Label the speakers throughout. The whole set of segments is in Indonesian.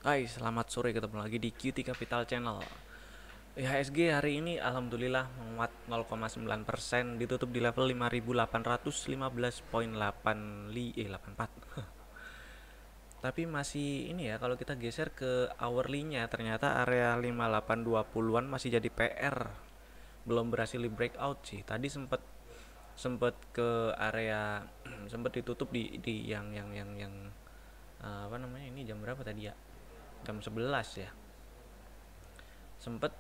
Speaker 1: Hai, selamat sore, ketemu lagi di QT Capital Channel. IHSG hari ini alhamdulillah menguat 0,9%, ditutup di level 5.815,84. Tapi masih ini ya, kalau kita geser ke hourly-nya ternyata area 5820-an masih jadi PR. Belum berhasil di breakout sih. Tadi sempat sempat ke area sempat ditutup di yang apa namanya, ini jam berapa tadi ya? Jam 11 ya. Sempet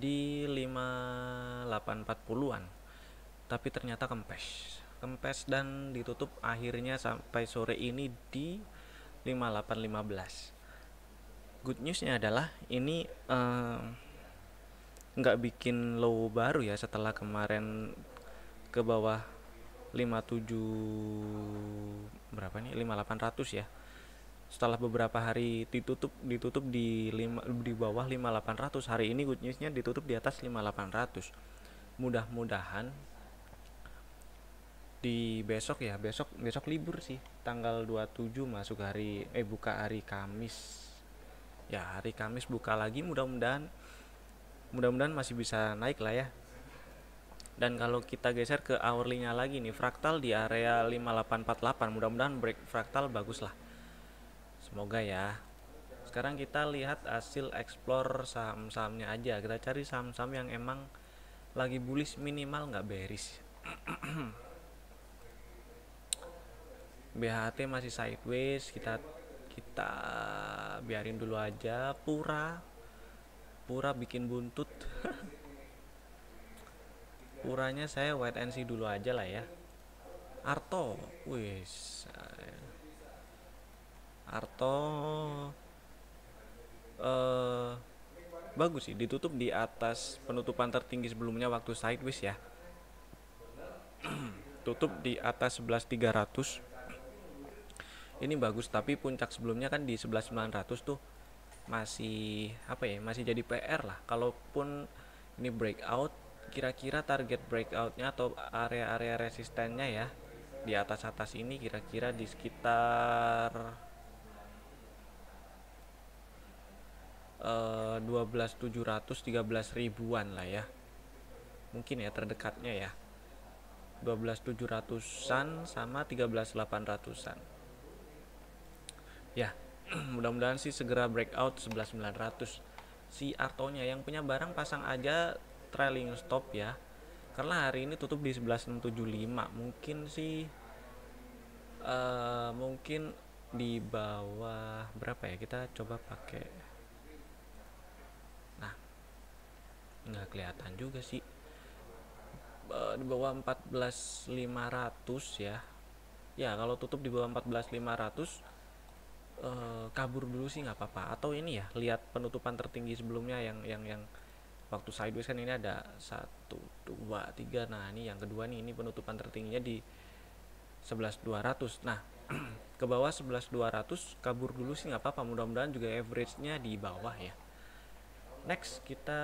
Speaker 1: di 5840-an, tapi ternyata kempes dan ditutup akhirnya sampai sore ini di 5815. Good newsnya adalah ini nggak bikin low baru ya, setelah kemarin ke bawah 57 berapa nih, 5800 ya. Setelah beberapa hari ditutup di bawah 5800, hari ini good newsnya ditutup di atas 5800. Mudah-mudahan di besok ya, besok besok libur sih, tanggal 27 masuk hari buka hari Kamis. Ya, hari Kamis buka lagi, mudah-mudahan mudah-mudahan masih bisa naik lah ya. Dan kalau kita geser ke hourly-nya lagi nih, fraktal di area 5848, mudah-mudahan break fraktal bagus lah. Semoga ya. Sekarang kita lihat hasil explore saham-sahamnya aja. Kita cari saham-saham yang emang lagi bullish, minimal nggak bearish. BHT masih sideways, kita kita biarin dulu aja. Pura Pura bikin buntut. Puranya saya wait and see dulu aja lah ya. Arto, wis, Arto eh bagus sih, ditutup di atas penutupan tertinggi sebelumnya waktu sideways ya. Tutup di atas 11.300. Ini bagus, tapi puncak sebelumnya kan di 11.900 tuh, masih apa ya, masih jadi PR lah. Kalaupun ini breakout, kira-kira target breakoutnya atau area-area resistennya ya di atas-atas ini kira-kira di sekitar 12.700 13 ribuan lah ya, mungkin ya terdekatnya ya, 12.700-an sama 13.800-an ya. Mudah-mudahan sih segera breakout 11.900. Si Artonya yang punya barang pasang aja trailing stop ya, karena hari ini tutup di 11.675. Mungkin sih mungkin di bawah berapa ya, kita coba pakai. Nah, nggak kelihatan juga sih. Di bawah 14.500 ya. Ya, kalau tutup di bawah 14.500, kabur dulu sih nggak apa-apa. Atau ini ya, lihat penutupan tertinggi sebelumnya yang waktu sideways kan ini ada 1 2 3. Nah, ini yang kedua nih, ini penutupan tertingginya di 11.200. Nah, ke bawah 11.200 kabur dulu sih nggak apa-apa. Mudah-mudahan juga average-nya di bawah ya. Next kita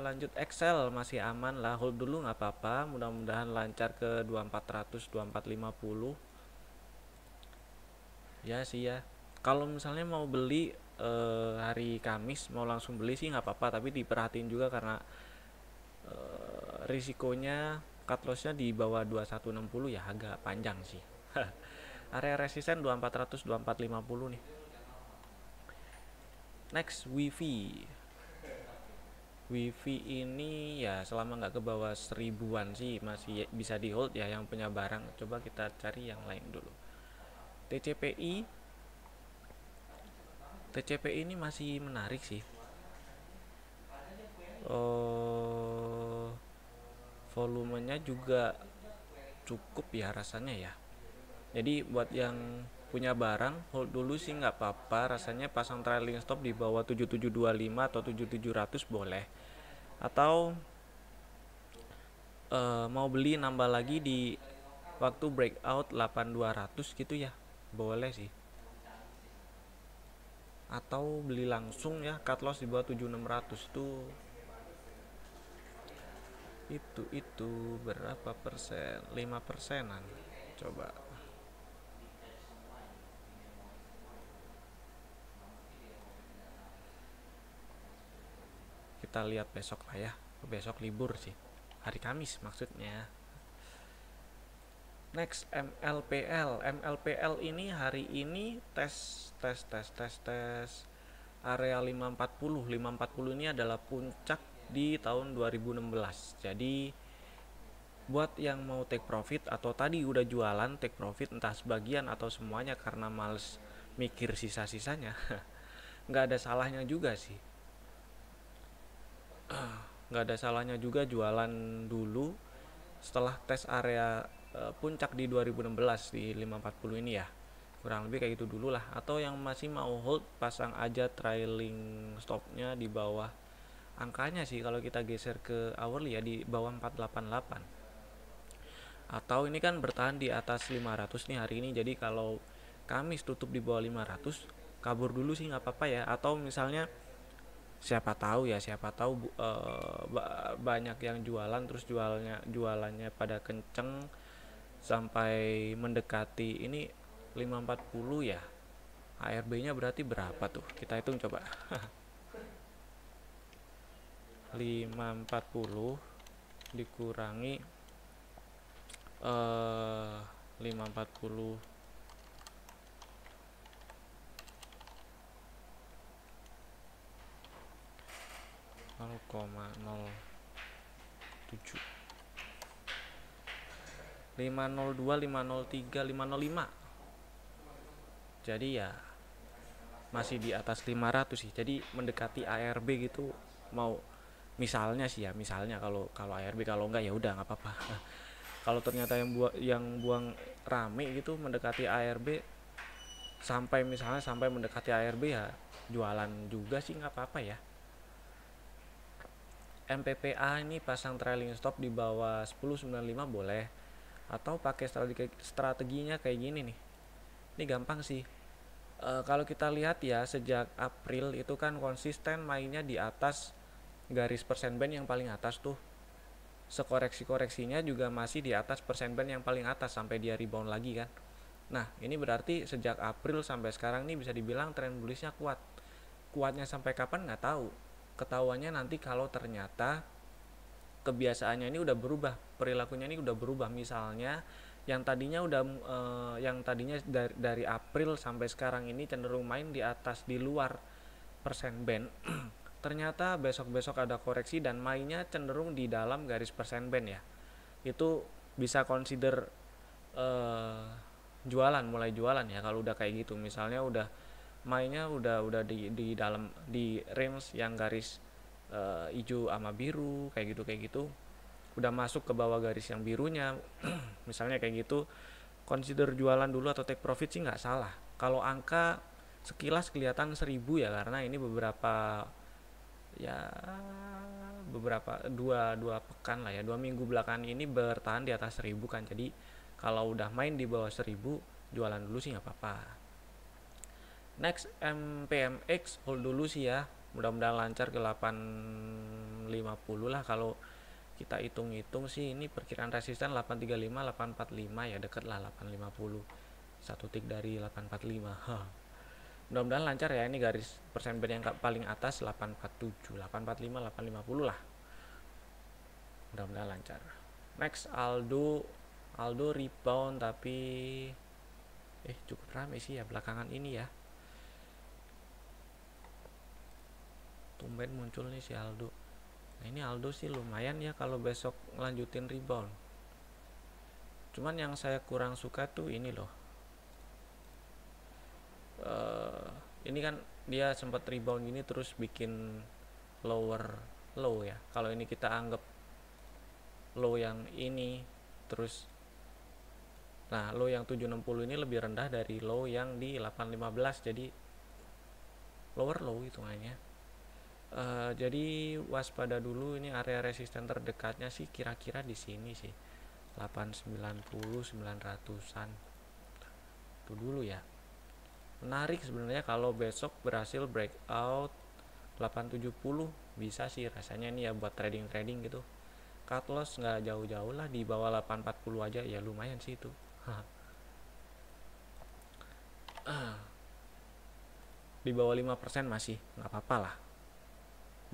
Speaker 1: lanjut Excel, masih aman lah, hold dulu nggak apa-apa. Mudah-mudahan lancar ke 2400 2450 ya sih ya. Kalau misalnya mau beli hari Kamis mau langsung beli sih nggak apa-apa, tapi diperhatiin juga karena risikonya cut lossnya di bawah 2160 ya, agak panjang sih. Area resisten 2400 2450 nih. Next, Wifi. Wifi ini ya selama nggak ke bawah 1000-an sih masih bisa di hold ya yang punya barang. Coba kita cari yang lain dulu. TCPI TCPI ini masih menarik sih. Oh, volumenya juga cukup ya rasanya ya. Jadi buat yang punya barang hold dulu sih nggak apa-apa, rasanya pasang trailing stop di bawah 7725 atau 7700 boleh. Atau mau beli nambah lagi di waktu breakout 8200 gitu ya, boleh sih. Atau beli langsung ya, cut loss di bawah 7600 tuh. Itu berapa persen? 5%an. Coba kita lihat besok lah ya. Besok libur sih, hari Kamis maksudnya. Next, MLPL ini hari ini tes area 540 ini adalah puncak di tahun 2016. Jadi buat yang mau take profit atau tadi udah jualan take profit entah sebagian atau semuanya karena males mikir sisa-sisanya, nggak ada salahnya juga sih. Nggak ada salahnya juga jualan dulu setelah tes area puncak di 2016 di 540 ini ya, kurang lebih kayak gitu dulu lah. Atau yang masih mau hold, pasang aja trailing stopnya di bawah angkanya sih, kalau kita geser ke hourly ya di bawah 488. Atau ini kan bertahan di atas 500 nih hari ini, jadi kalau Kamis tutup di bawah 500 kabur dulu sih nggak apa-apa ya. Atau misalnya siapa tahu banyak yang jualan terus jualannya pada kenceng sampai mendekati ini 540 ya. ARB-nya berarti berapa tuh? Kita hitung coba. 540 dikurangi 540 0,07 502 503 505. Jadi ya masih di atas 500 sih. Jadi mendekati ARB gitu. Mau misalnya sih ya, misalnya kalau ARB, kalau enggak ya udah nggak apa-apa. Kalau ternyata yang buang rame gitu mendekati ARB sampai mendekati ARB ya jualan juga sih nggak apa-apa ya. MPPA ini pasang trailing stop di bawah 1095 boleh, atau pakai strateginya kayak gini nih. Ini gampang sih. Kalau kita lihat ya, sejak April itu kan konsisten mainnya di atas garis persen band yang paling atas tuh. Sekoreksi-koreksinya juga masih di atas persen band yang paling atas sampai dia rebound lagi kan. Nah, ini berarti sejak April sampai sekarang nih bisa dibilang tren bullish-nya kuat. Kuatnya sampai kapan nggak tahu. Ketahuannya nanti kalau ternyata kebiasaannya ini udah berubah, perilakunya ini udah berubah. Misalnya yang tadinya dari April sampai sekarang ini cenderung main di atas, di luar persen band, ternyata besok-besok ada koreksi dan mainnya cenderung di dalam garis persen band ya, itu bisa consider mulai jualan ya kalau udah kayak gitu. Misalnya udah mainnya udah di dalam, di range yang garis hijau sama biru kayak gitu, udah masuk ke bawah garis yang birunya misalnya kayak gitu, consider jualan dulu atau take profit sih nggak salah. Kalau angka sekilas kelihatan 1000 ya, karena ini beberapa dua pekan lah ya, 2 minggu belakangan ini bertahan di atas 1000 kan. Jadi kalau udah main di bawah 1000 jualan dulu sih nggak apa-apa. Next, MPMX hold dulu sih ya, mudah-mudahan lancar ke 850 lah. Kalau kita hitung-hitung sih ini perkiraan resisten 835 845 ya, deket lah 850, satu tick dari 845. Mudah-mudahan lancar ya, ini garis persen band yang paling atas 847 845 850 lah, mudah-mudahan lancar. Next, Aldo rebound tapi cukup rame sih ya belakangan ini ya, tumben muncul nih si Aldo. Nah ini Aldo sih lumayan ya kalau besok ngelanjutin rebound. Cuman yang saya kurang suka tuh ini loh, ini kan dia sempat rebound gini terus bikin lower low ya. Kalau ini kita anggap low yang ini, terus nah low yang 760 ini lebih rendah dari low yang di 815, jadi lower low hitungannya. Jadi waspada dulu, ini area resisten terdekatnya sih kira-kira di sini sih 890 900-an itu dulu ya. Menarik sebenarnya kalau besok berhasil breakout 870, bisa sih rasanya ini ya buat trading gitu. Cut loss nggak jauh-jauh lah, di bawah 840 aja ya lumayan sih itu. Di bawah 5% masih nggak apa-apa lah,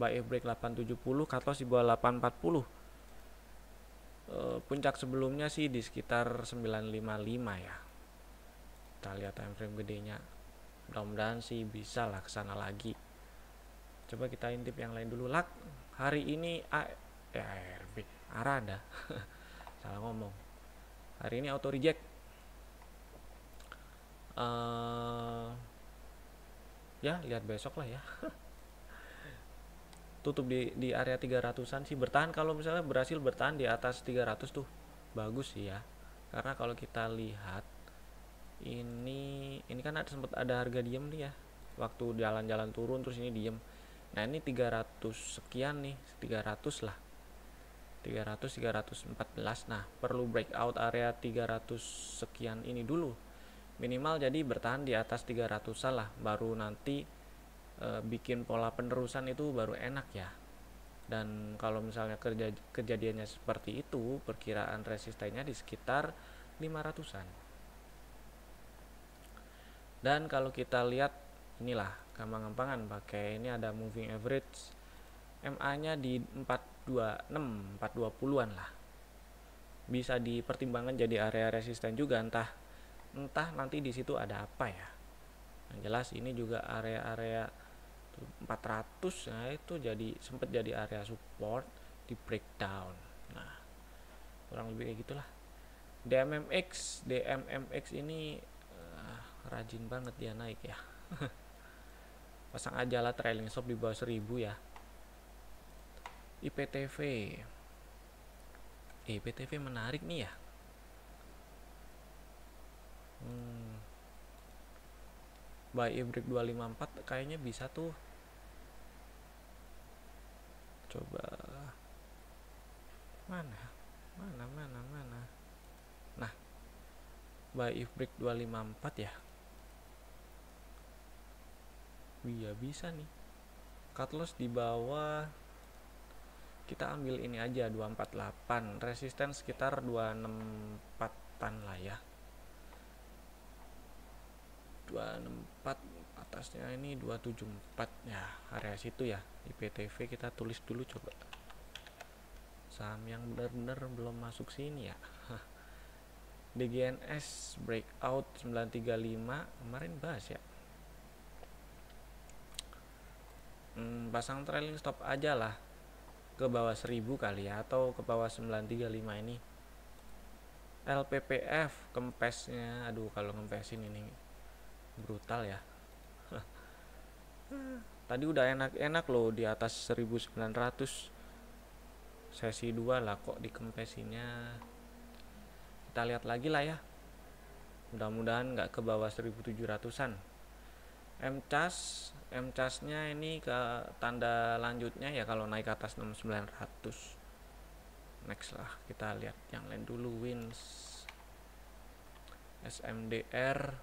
Speaker 1: buy if break 870, cut loss di bawah 840. Puncak sebelumnya sih di sekitar 955 ya. Kita lihat time frame gedenya, mudah-mudahan sih bisa lah kesana lagi. Coba kita intip yang lain dulu. Lak hari ini ARB Arada salah ngomong, hari ini auto reject. Ya lihat besok lah ya. Tutup di area 300-an sih, bertahan. Kalau misalnya berhasil bertahan di atas 300 tuh bagus sih ya, karena kalau kita lihat ini kan sempat ada harga diem nih ya, waktu jalan-jalan turun terus ini diem. Nah ini 300 sekian nih, 300 lah, 300 314. Nah perlu breakout area 300 sekian ini dulu minimal, jadi bertahan di atas 300-an lah, baru nanti bikin pola penerusan itu baru enak ya. Dan kalau misalnya kejadiannya seperti itu, perkiraan resistennya di sekitar 500-an. Dan kalau kita lihat inilah gampang-gampangan pakai ini, ada moving average, MA nya di 426 420-an lah, bisa dipertimbangkan jadi area resisten juga. Entah nanti di situ ada apa ya. Yang jelas ini juga area-area 400, nah itu sempat jadi area support di breakdown. Nah kurang lebih kayak gitulah. DMMX ini rajin banget dia naik ya. Pasang aja lah trailing stop di bawah 1000 ya. IPTV menarik nih ya. Buy if break 254 kayaknya bisa tuh. Coba mana. Nah buy if break 254 ya, iya bisa nih. Cut loss di bawah, kita ambil ini aja 248, resisten sekitar 264-an lah ya. 264, atasnya ini 274 ya, area situ ya. IPTV kita tulis dulu coba. Saham yang benar-benar belum masuk sini ya. DGNS breakout 935 kemarin bahas ya. Pasang trailing stop aja lah ke bawah 1000 kali ya, atau ke bawah 935 ini. LPPF kempesnya, aduh kalau ngempesin ini brutal ya. Tadi udah enak-enak loh di atas 1900, sesi 2 lah kok dikempesinnya. Kita lihat lagi lah ya, mudah-mudahan nggak ke bawah 1700-an. MCAS nya ini ke tanda lanjutnya ya kalau naik ke atas 6900. Next lah, kita lihat yang lain dulu. Wins, SMDR,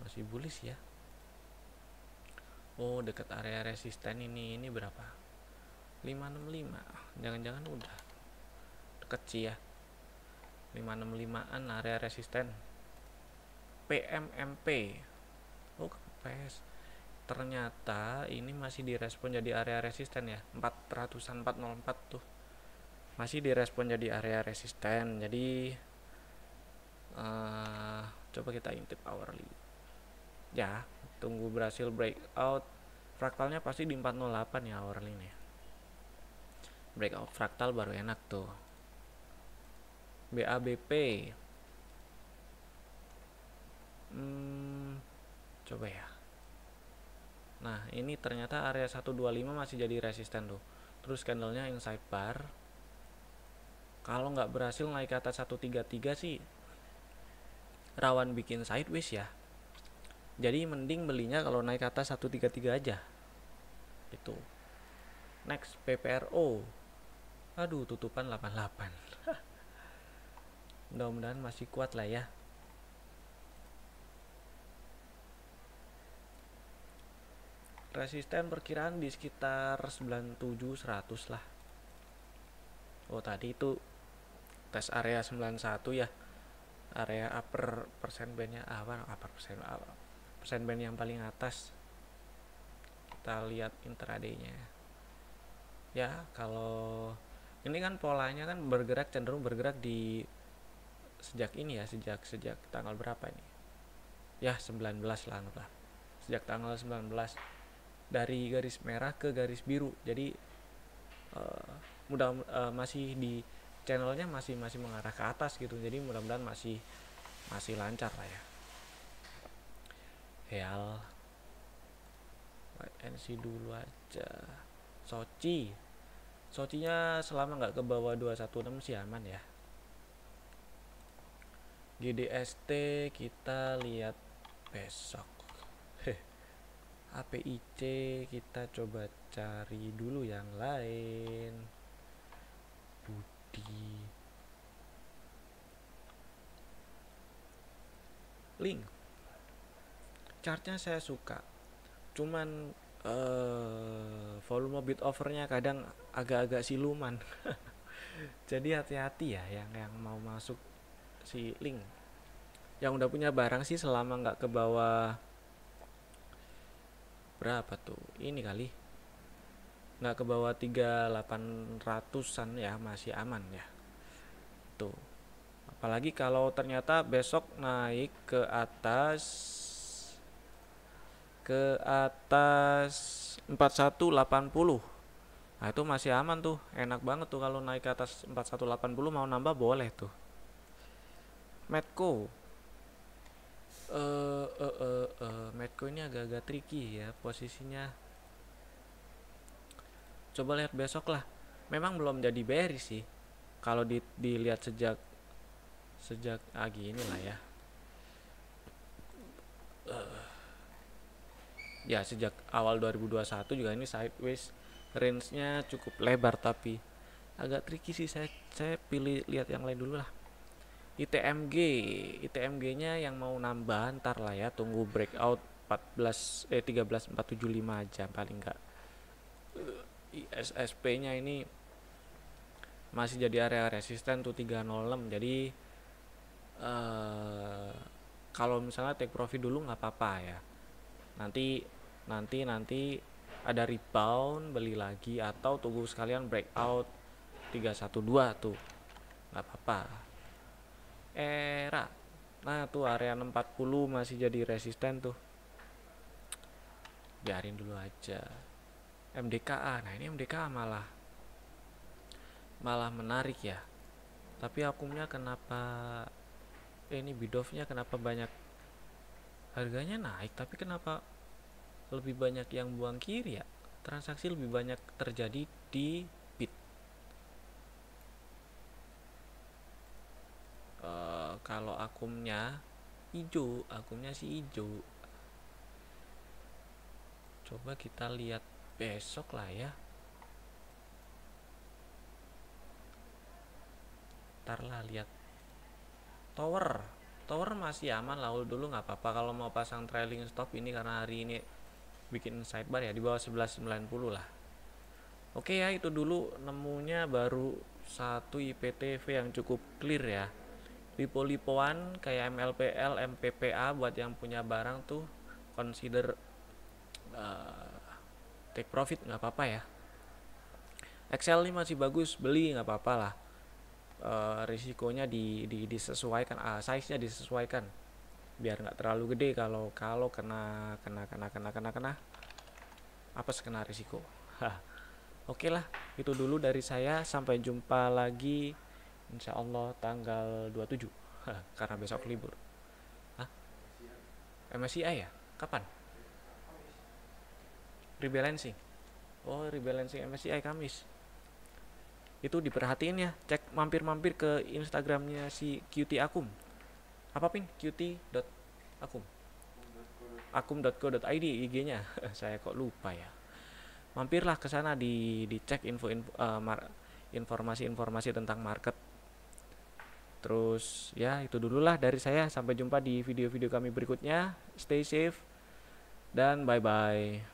Speaker 1: masih bullish ya. Oh dekat area resisten ini berapa, 565, jangan-jangan udah deket sih ya. 565-an area resisten. PMMP, oh kempes, ternyata ini masih direspon jadi area resisten ya. 400-an, 404 tuh masih direspon jadi area resisten. Jadi coba kita intip hourly ya, tunggu berhasil breakout. Fraktalnya pasti di 408 ya hourly nih. Breakout fraktal baru enak tuh. BABP, coba ya. Nah ini ternyata area 125 masih jadi resisten tuh. Terus candlenya inside bar, kalau nggak berhasil naik ke atas 133 sih rawan bikin sideways ya. Jadi mending belinya kalau naik ke atas 133 aja itu. Next PPRO, aduh tutupan 88. Mudah-mudahan masih kuat lah ya. Resisten perkiraan di sekitar 97-100 lah. Oh tadi itu tes area 91 ya, area upper persen bandnya upper persen percent band yang paling atas. Kita lihat intraday-nya ya. Kalau ini kan polanya kan cenderung bergerak di sejak ini ya, sejak tanggal berapa ini ya, 19 lah anggaplah, sejak tanggal 19 dari garis merah ke garis biru. Jadi masih di channelnya masih mengarah ke atas gitu, jadi mudah-mudahan masih lancar lah ya. Heal NC dulu aja. Sochinya selama nggak ke bawah 216 sih aman ya. GDST kita lihat besok. APIC kita coba cari dulu yang lain. Budi Link chartnya saya suka, cuman volume bid overnya kadang agak-agak siluman. Jadi hati-hati ya yang mau masuk si Link. Yang udah punya barang sih selama nggak ke bawah berapa tuh ini kali, nggak ke bawah 3800an ya masih aman ya tuh. Apalagi kalau ternyata besok naik ke atas 4180, nah itu masih aman tuh, enak banget tuh kalau naik ke atas 4180 mau nambah boleh tuh. Medco Medco ini agak-agak tricky ya posisinya. Coba lihat besok lah. Memang belum jadi bearish sih kalau dilihat sejak gini lah ya. Ya sejak awal 2021 juga ini sideways, range-nya cukup lebar tapi agak tricky sih. Saya pilih lihat yang lain dulu lah. ITMG-nya yang mau nambah ntar lah ya, tunggu breakout 13475 aja paling enggak. ISSP-nya ini masih jadi area resisten tuh 306. Jadi kalau misalnya take profit dulu nggak apa-apa ya. Nanti ada rebound beli lagi atau tunggu sekalian breakout 312 tuh nggak apa-apa. Era, nah tuh area 60 masih jadi resisten tuh, biarin dulu aja. MDKA, nah ini MDKA malah menarik ya, tapi akumnya kenapa ini bid-off-nya kenapa banyak, harganya naik tapi kenapa lebih banyak yang buang kiri ya, transaksi lebih banyak terjadi di bid. Kalau akumnya sih hijau. Coba kita lihat besok lah ya. Ntar lah lihat tower masih aman lah dulu, nggak apa-apa kalau mau pasang trailing stop ini karena hari ini bikin sidebar ya di bawah 1190 lah. Oke ya, itu dulu nemunya baru satu IPTV yang cukup clear ya. Lipo-lipoan kayak MLPL, MPPA buat yang punya barang tuh consider take profit nggak apa-apa ya. Excel ini masih bagus, beli nggak apa-apa lah. Risikonya disesuaikan, size-nya disesuaikan biar nggak terlalu gede kalau kena apa kena risiko. Oke lah, itu dulu dari saya, sampai jumpa lagi insya Allah tanggal 27 karena besok libur. MSCI ya? Kapan? Rebalancing. Oh, rebalancing MSCI Kamis. Itu diperhatiin ya, cek mampir ke Instagramnya si QT Akum. Apa pin? QT.akum. akum.co.id IG-nya. Saya kok lupa ya. Mampirlah ke sana dicek informasi-informasi tentang market. Terus ya itu dululah dari saya, sampai jumpa di video-video kami berikutnya. Stay safe dan bye bye.